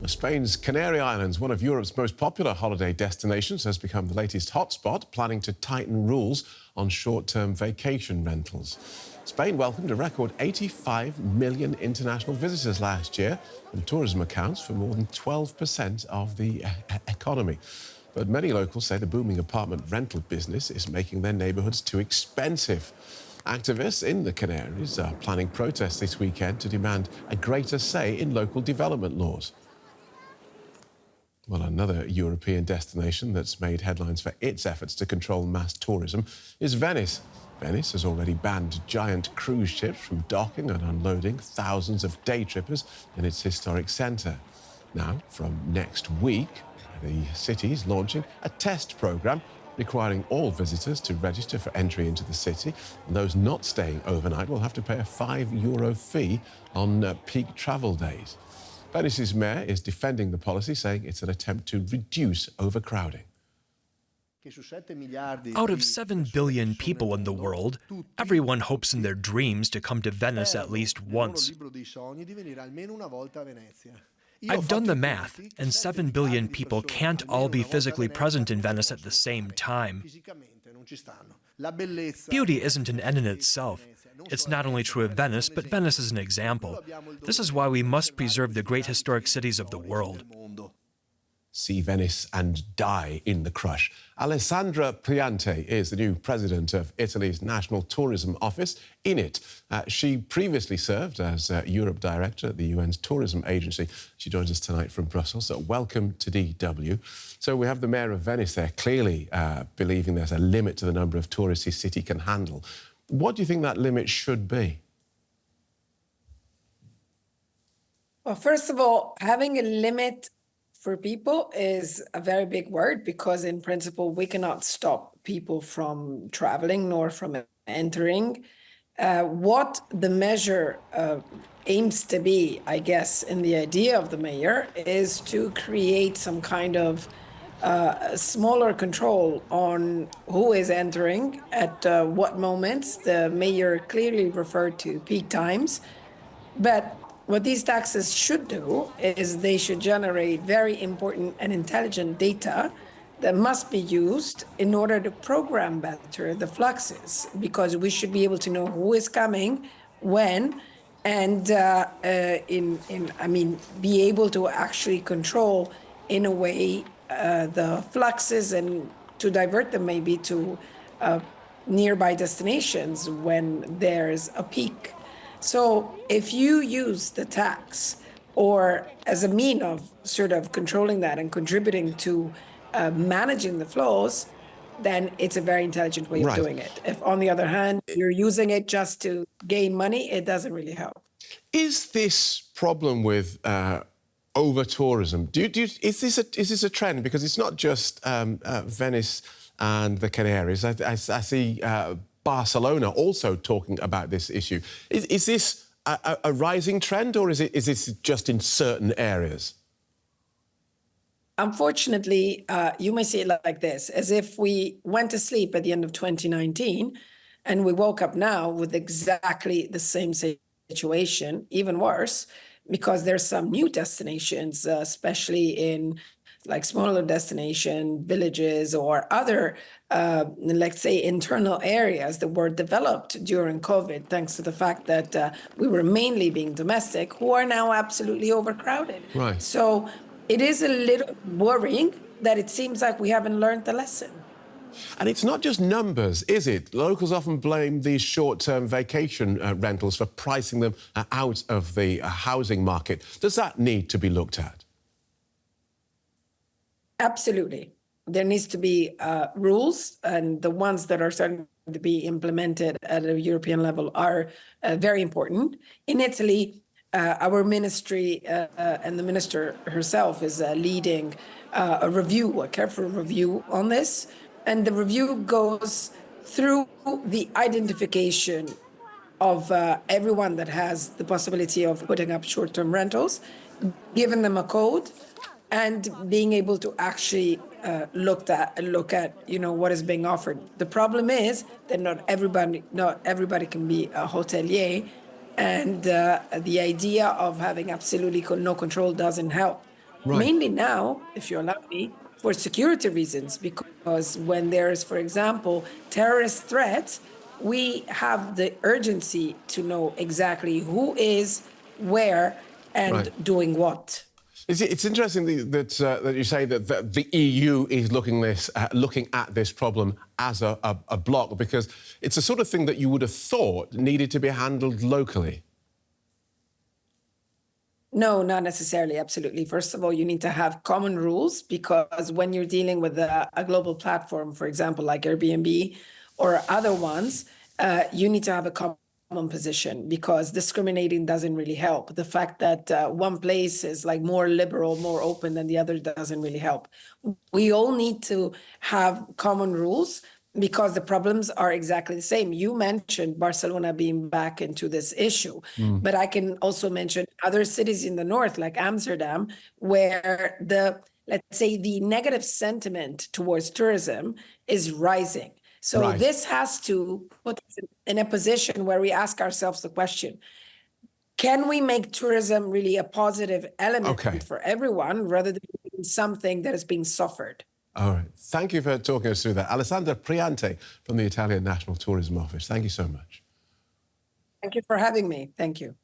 Spain's Canary Islands, one of Europe's most popular holiday destinations, has become the latest hotspot, planning to tighten rules on short-term vacation rentals. Spain welcomed a record 85 million international visitors last year, and tourism accounts for more than 12% of the economy. But many locals say the booming apartment rental business is making their neighbourhoods too expensive. Activists in the Canaries are planning protests this weekend to demand a greater say in local development laws. Well, another European destination that's made headlines for its efforts to control mass tourism is Venice. Venice has already banned giant cruise ships from docking and unloading thousands of day trippers in its historic centre. Now, from next week, the city is launching a test programme requiring all visitors to register for entry into the city, and those not staying overnight will have to pay a €5 fee on peak travel days. Venice's mayor is defending the policy, saying it's an attempt to reduce overcrowding. Out of 7 billion people in the world, everyone hopes in their dreams to come to Venice at least once. I've done the math, and 7 billion people can't all be physically present in Venice at the same time. Beauty isn't an end in itself. It's not only true of Venice, but Venice is an example. This is why we must preserve the great historic cities of the world. See Venice and die in the crush. Alessandra Priante is the new president of Italy's National Tourism Office, INIT. She previously served as Europe Director at the UN's Tourism Agency. She joins us tonight from Brussels, so welcome to DW. So we have the Mayor of Venice there, clearly believing there's a limit to the number of tourists his city can handle. What do you think that limit should be? Well, first of all, having a limit for people is a very big word, because in principle, we cannot stop people from traveling nor from entering. What the measure aims to be, I guess, in the idea of the mayor, is to create some kind of smaller control on who is entering at what moments. The mayor clearly referred to peak times, but what these taxes should do is they should generate very important and intelligent data that must be used in order to program better the fluxes, because we should be able to know who is coming, when, and be able to actually control in a way the fluxes and to divert them maybe to nearby destinations when there's a peak. So if you use the tax or as a mean of sort of controlling that and contributing to managing the flows, then it's a very intelligent way of doing it. If, on the other hand, you're using it just to gain money, it doesn't really help. Is this problem with over-tourism, is this a trend? Because it's not just Venice and the Canaries. I see Barcelona also talking about this issue. Is this a rising trend, or is this just in certain areas? Unfortunately, you may see it like this, as if we went to sleep at the end of 2019 and we woke up now with exactly the same situation, even worse, because there's some new destinations, especially in like smaller destination villages or other, let's say, internal areas that were developed during COVID, thanks to the fact that we were mainly being domestic, who are now absolutely overcrowded. Right. So it is a little worrying that it seems like we haven't learned the lesson. And it's not just numbers, is it? Locals often blame these short-term vacation rentals for pricing them out of the housing market. Does that need to be looked at? Absolutely. There needs to be rules, and the ones that are starting to be implemented at a European level are very important. In Italy, our ministry and the minister herself is leading a review, a careful review on this. And the review goes through the identification of everyone that has the possibility of putting up short-term rentals, giving them a code, and being able to actually look at what is being offered. The problem is that not everybody can be a hotelier, and the idea of having absolutely no control doesn't help. mainly now, if you allow me, for security reasons, because when there's, for example, terrorist threats, we have the urgency to know exactly who is where and Right. doing what. It's interesting that you say that the EU is looking at this problem as a bloc, because it's the sort of thing that you would have thought needed to be handled locally. No, not necessarily. Absolutely. First of all, you need to have common rules, because when you're dealing with a global platform, for example, like Airbnb or other ones, you need to have a common position, because discriminating doesn't really help. The fact that one place is like more liberal, more open than the other doesn't really help. We all need to have common rules, because the problems are exactly the same. You mentioned Barcelona being back into this issue, but I can also mention other cities in the north, like Amsterdam, where let's say, the negative sentiment towards tourism is rising. So Right. this has to put us in a position where we ask ourselves the question, can we make tourism really a positive element for everyone, rather than being something that is being suffered? All right. Thank you for talking us through that. Alessandra Priante from the Italian National Tourism Office. Thank you so much. Thank you for having me. Thank you.